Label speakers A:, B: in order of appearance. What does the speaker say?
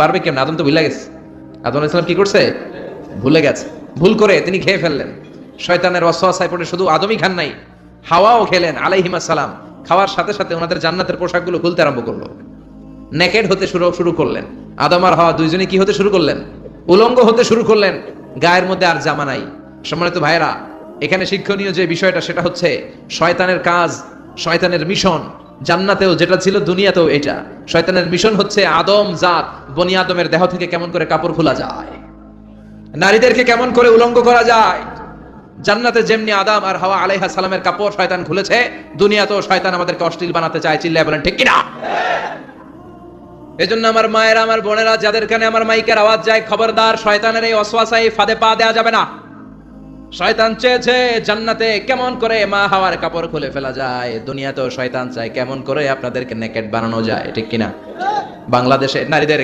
A: পারবে কেমন? আদম তো ভুলে গেছে। আদম আলাইহিস সালাম কি করছে? ভুলে গেছে। ভুল করে তিনি খেয়ে ফেললেন। শয়তানের ওয়াসওয়াসায় পড়ে শুধু আদমই খান নাই, হাওয়াও খেলেন আলাইহিমাস সালাম। খাওয়ার সাথে সাথে ওনাদের জান্নাতের পোশাকগুলো খুলতে আরম্ভ করলো, নেকেড হতে শুরু করলেন। আদম আর হাওয়া দুইজনে কি হতে শুরু করলেন? উলঙ্গ হতে শুরু করলেন। গায়ের মধ্যে আর জামা নাই। সম্মানিত ভাইরা, এখানে শিক্ষণীয় যে বিষয়টা সেটা হচ্ছে শয়তানের কাজ, শয়তানের মিশন জান্নাতেও যেটা ছিল দুনিয়াতেও এটা। শয়তানের মিশন হচ্ছে আদম জাত, বনি আদমের দেহ থেকে কেমন করে কাপড় খোলা যায়, নারীদেরকে কেমন করে উলঙ্গ করা যায়। জান্নাতে যেমনি আদম আর হাওয়া আলাইহিস সালামের কাপড় শয়তান খুলেছে, দুনিয়াতেও শয়তান আমাদেরকে অশ্লীল বানাতে চায়। চিল্লায় বলেন ঠিক কিনা? এজন্য আমার মায়েরা, আমার বোনেরা, যাদের কানে আমার মাইকের আওয়াজ যায়, খবরদার, শয়তানের এই ওয়াসওয়াসায় ফাঁদে পা দেয়া যাবে না। শয়তান চেয়েছে জান্নাতে কেমন করে মা হাওয়ার কাপড় খুলে ফেলা যায়, দুনিয়াতেও শয়তান চায় কেমন করে আপনাদেরকে নেকেড বানানো যায়। ঠিক কিনা? বাংলাদেশে নারীদের